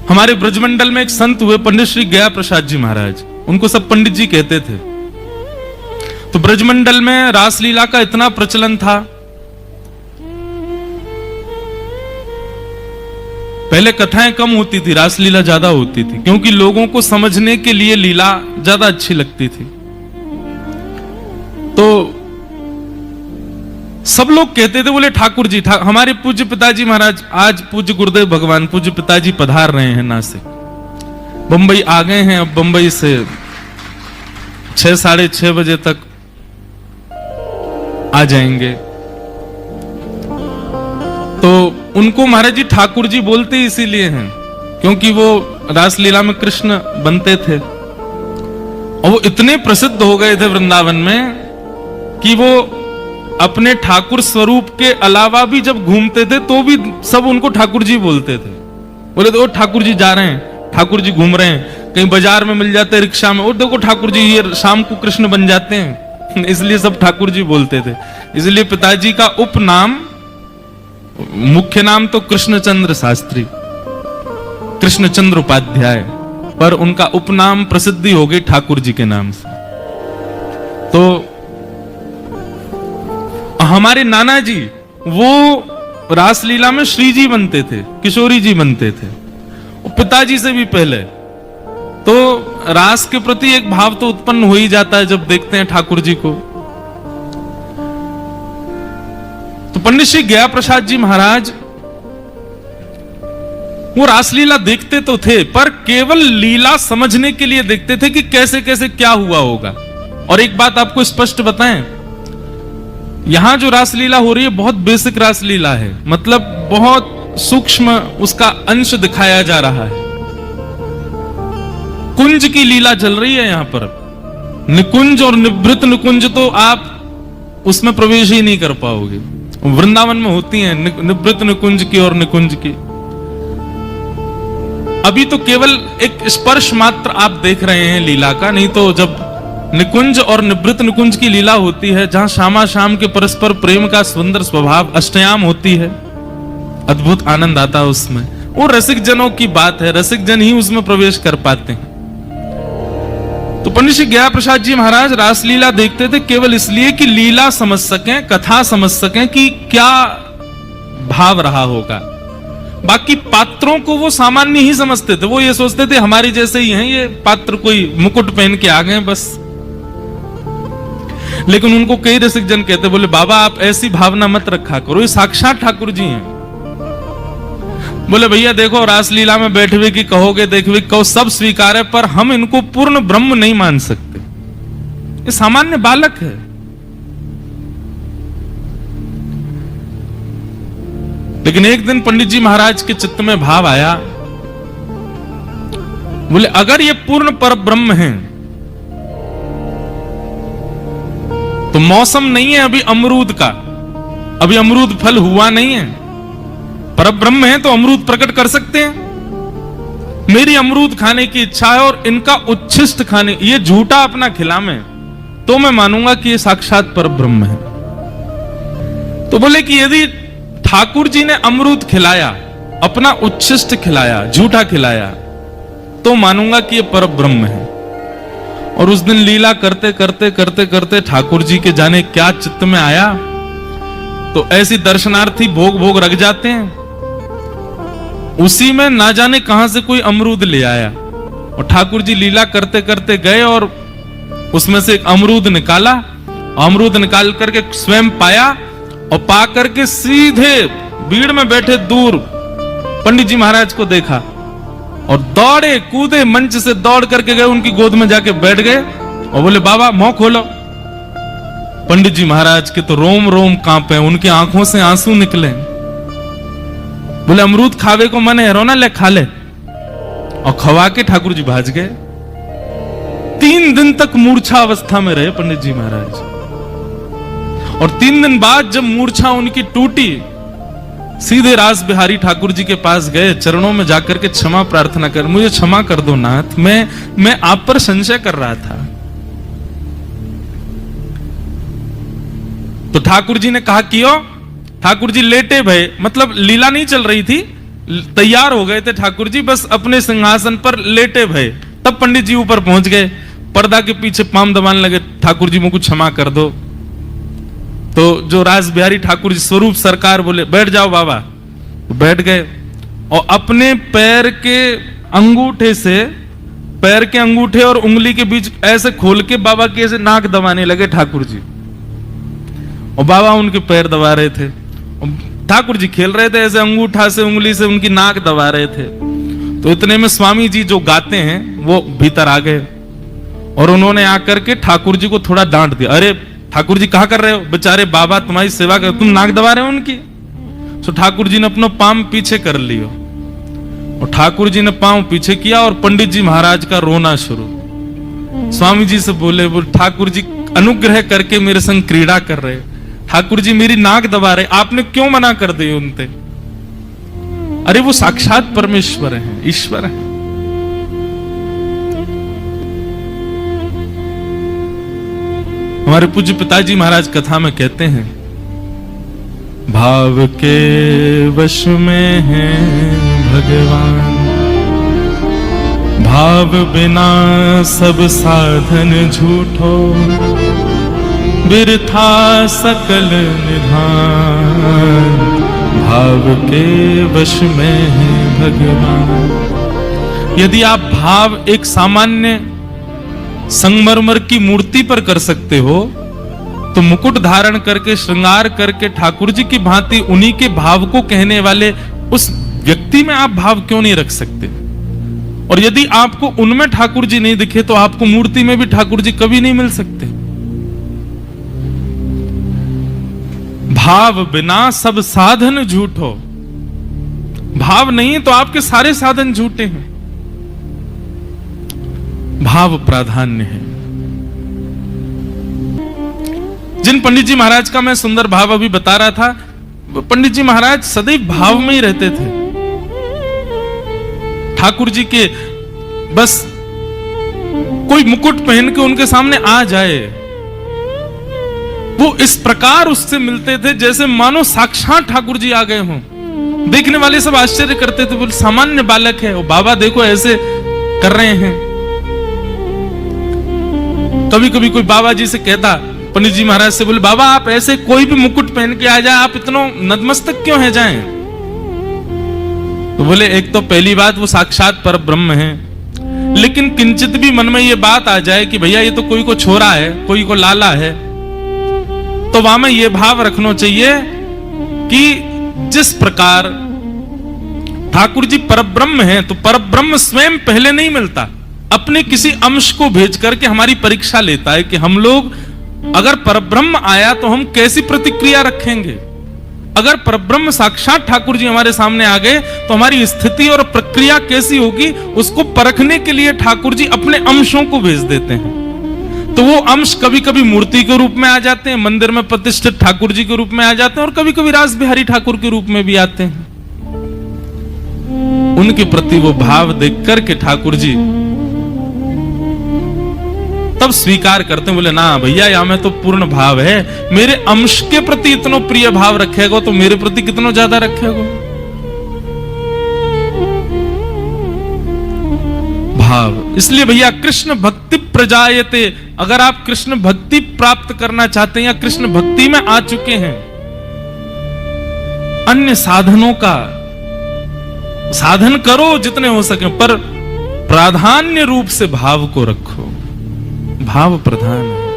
हमारे ब्रजमंडल में एक संत हुए पंडित श्री गया प्रसाद जी महाराज, उनको सब पंडित जी कहते थे। तो ब्रजमंडल में रासलीला का इतना प्रचलन था, पहले कथाएं कम होती थी, रासलीला ज्यादा होती थी, क्योंकि लोगों को समझने के लिए लीला ज्यादा अच्छी लगती थी। तो सब लोग कहते थे, बोले ठाकुर जी, हमारे पूज्य पिताजी महाराज, आज पूज्य गुरुदेव भगवान पूज्य पिताजी पधार रहे हैं नासिक, बंबई आ गए हैं। अब बंबई से 6 साढ़े 6 बजे तक आ जाएंगे। तो उनको महाराज जी ठाकुर जी बोलते इसीलिए हैं क्योंकि वो रासलीला में कृष्ण बनते थे और वो इतने प्रसिद्ध हो गए थे वृंदावन में कि वो अपने ठाकुर स्वरूप के अलावा भी जब घूमते थे तो भी सब उनको ठाकुर जी बोलते थे। बोले तो ठाकुर जी जा रहे हैं, ठाकुर जी घूम रहे हैं, कहीं बाजार में मिल जाते रिक्शा में, और देखो ठाकुर जी ये शाम को कृष्ण बन जाते हैं, इसलिए सब ठाकुर जी बोलते थे। इसलिए पिताजी का उपनाम, मुख्य नाम तो कृष्णचंद्र शास्त्री, कृष्णचंद्र उपाध्याय, पर उनका उपनाम प्रसिद्धि हो गई ठाकुर जी के नाम से। तो हमारे नाना जी वो रासलीला में श्री जी बनते थे, किशोरी जी बनते थे, पिताजी से भी पहले। तो रास के प्रति एक भाव तो उत्पन्न हो ही जाता है जब देखते हैं ठाकुर जी को। तो पंडित श्री गया प्रसाद जी महाराज वो रासलीला देखते तो थे, पर केवल लीला समझने के लिए देखते थे कि कैसे कैसे क्या हुआ होगा। और एक बात आपको स्पष्ट बताएं, यहां जो रासलीला हो रही है बहुत बेसिक रासलीला है, मतलब बहुत सूक्ष्म उसका अंश दिखाया जा रहा है। कुंज की लीला चल रही है यहां पर, निकुंज और निभृत निकुंज तो आप उसमें प्रवेश ही नहीं कर पाओगे, वृंदावन में होती हैं निभृत निकुंज की और निकुंज की। अभी तो केवल एक स्पर्श मात्र आप देख रहे हैं लीला का, नहीं तो जब निकुंज और निभृत निकुंज की लीला होती है, जहां श्यामा श्याम के परस्पर प्रेम का सुंदर स्वभाव अष्टयाम होती है, अद्भुत आनंद आता है उसमें। वो रसिक जनों की बात है, रसिक जन ही उसमें प्रवेश कर पाते हैं। तो पंडित श्री गया प्रसाद जी महाराज रासलीला देखते थे केवल इसलिए कि लीला समझ सकें, कथा समझ सकें कि क्या भाव रहा होगा। बाकी पात्रों को वो सामान्य ही समझते थे, वो ये सोचते थे हमारी जैसे ही हैं ये पात्र, कोई मुकुट पहन के आ गए बस। लेकिन उनको कई रसिक जन कहते, बोले बाबा आप ऐसी भावना मत रखा करो, ये साक्षात ठाकुर जी हैं। बोले भैया देखो रासलीला में बैठे हुए की कहोगे, देखोगे कहो सब स्वीकार है, पर हम इनको पूर्ण ब्रह्म नहीं मान सकते, ये सामान्य बालक है। लेकिन एक दिन पंडित जी महाराज के चित्त में भाव आया, बोले अगर ये पूर्ण पर ब्रह्म है तो मौसम नहीं है अभी अमरूद का, अभी अमरूद फल हुआ नहीं है, पर ब्रह्म है तो अमरूद प्रकट कर सकते हैं। मेरी अमरूद खाने की इच्छा है और इनका उच्छिष्ट खाने, ये झूठा अपना खिलावे तो मैं मानूंगा कि ये साक्षात पर ब्रह्म है। तो बोले कि यदि ठाकुर जी ने अमरूद खिलाया, अपना उच्छिष्ट खिलाया, झूठा खिलाया, तो मानूंगा कि ये पर ब्रह्म है। और उस दिन लीला करते करते करते करते ठाकुर जी के जाने क्या चित्त में आया, तो ऐसी दर्शनार्थी भोग भोग रख जाते हैं, उसी में ना जाने कहां से कोई अमरूद ले आया और ठाकुर जी लीला करते करते गए और उसमें से एक अमरूद निकाला, अमरूद निकाल करके स्वयं पाया और पा करके सीधे भीड़ में बैठे दूर पंडित जी महाराज को देखा और दौड़े कूदे मंच से दौड़ करके गए, उनकी गोद में जाके बैठ गए और बोले बाबा मुंह खोलो। पंडित जी महाराज के तो रोम रोम कांपे, उनकी आंखों से आंसू निकले। बोले अमरूद खावे को मन है, रोना ले खा ले, और खवा के ठाकुर जी भाज गए। 3 दिन तक मूर्छा अवस्था में रहे पंडित जी महाराज, और 3 दिन बाद जब मूर्छा उनकी टूटी, सीधे रास बिहारी ठाकुर जी के पास गए, चरणों में जाकर के क्षमा प्रार्थना कर, मुझे क्षमा कर दो नाथ, मैं आप पर संशय कर रहा था। तो ठाकुर जी ने कहा क्यों? ठाकुर जी लेटे भय, मतलब लीला नहीं चल रही थी, तैयार हो गए थे ठाकुर जी, बस अपने सिंहासन पर लेटे भये। तब पंडित जी ऊपर पहुंच गए, पर्दा के पीछे पाम दबाने लगे, ठाकुर जी मुझको क्षमा कर दो। तो जो रास बिहारी ठाकुर जी स्वरूप सरकार बोले, बैठ जाओ बाबा। तो बैठ गए और अपने पैर के अंगूठे से, पैर के अंगूठे और उंगली के बीच ऐसे खोल के बाबा के ऐसे नाक दबाने लगे ठाकुर जी। और बाबा उनके पैर दबा रहे थे, ठाकुर जी खेल रहे थे, ऐसे अंगूठा से उंगली से उनकी नाक दबा रहे थे। तो इतने में स्वामी जी जो गाते हैं वो भीतर आ गए और उन्होंने आकर के ठाकुर जी को थोड़ा डांट दिया। अरे ठाकुर जी कहा कर रहे हो, बेचारे बाबा तुम्हारी सेवा कर, तुम नाक दबा रहे हो उनकी। तो ठाकुर जी ने अपना पांव पीछे कर लियो और ठाकुर जी ने पांव पीछे किया और पंडित जी महाराज का रोना शुरू। स्वामी जी से बोले ठाकुर जी अनुग्रह करके मेरे संग क्रीड़ा कर रहे, ठाकुर जी मेरी नाक दबा रहे, आपने क्यों मना कर दी उनसे? अरे वो साक्षात परमेश्वर हैं, ईश्वर हैं। हमारे पूज्य पिताजी महाराज कथा में कहते हैं, भाव के वश में है भगवान, भाव बिना सब साधन झूठो, बिरथा सकल निधान, भाव के वश में है भगवान। यदि आप भाव एक सामान्य संगमरमर की मूर्ति पर कर सकते हो, तो मुकुट धारण करके श्रृंगार करके ठाकुर जी की भांति उन्हीं के भाव को कहने वाले उस व्यक्ति में आप भाव क्यों नहीं रख सकते? और यदि आपको उनमें ठाकुर जी नहीं दिखे तो आपको मूर्ति में भी ठाकुर जी कभी नहीं मिल सकते। भाव बिना सब साधन झूठो, भाव नहीं तो आपके सारे साधन झूठे हैं। भाव प्राधान्य है। जिन पंडित जी महाराज का मैं सुंदर भाव अभी बता रहा था, पंडित जी महाराज सदैव भाव में ही रहते थे। ठाकुर जी के बस कोई मुकुट पहन के उनके सामने आ जाए, वो इस प्रकार उससे मिलते थे जैसे मानो साक्षात ठाकुर जी आ गए हों। देखने वाले सब आश्चर्य करते थे, बोले सामान्य बालक है, वो बाबा देखो ऐसे कर रहे हैं। कभी कभी कोई बाबा जी से कहता, पंडित जी महाराज से बोले, बाबा आप ऐसे कोई भी मुकुट पहन के आ जाए, आप इतना नतमस्तक क्यों है जाएं? तो बोले एक तो पहली बात वो साक्षात पर ब्रह्म है, लेकिन किंचित भी मन में ये बात आ जाए कि भैया ये तो कोई को छोरा है, कोई को लाला है, तो वहां में ये भाव रखना चाहिए कि जिस प्रकार ठाकुर जी परब्रह्म हैं, तो परब्रह्म स्वयं पहले नहीं मिलता, अपने किसी अंश को भेज करके हमारी परीक्षा लेता है कि हम लोग अगर परब्रह्म आया तो हम कैसी प्रतिक्रिया रखेंगे। अगर परब्रह्म साक्षात ठाकुर जी हमारे सामने आ गए तो हमारी स्थिति और प्रक्रिया कैसी होगी, उसको परखने के लिए ठाकुर जी अपने अंशों को भेज देते हैं। तो वो अंश कभी कभी मूर्ति के रूप में आ जाते हैं, मंदिर में प्रतिष्ठित ठाकुर जी के रूप में आ जाते हैं, और कभी कभी रास बिहारी ठाकुर के रूप में भी आते हैं। उनके प्रति वो भाव देख करके ठाकुर जी तब स्वीकार करते हैं, बोले ना भैया यहाँ में तो पूर्ण भाव है, मेरे अंश के प्रति इतना प्रिय भाव रखेगा तो मेरे प्रति कितना ज्यादा रखेगा भाव। इसलिए भैया कृष्ण भक्ति प्रजायते, अगर आप कृष्ण भक्ति प्राप्त करना चाहते हैं या कृष्ण भक्ति में आ चुके हैं, अन्य साधनों का साधन करो जितने हो सके, पर प्राधान्य रूप से भाव को रखो। भाव प्रधान है।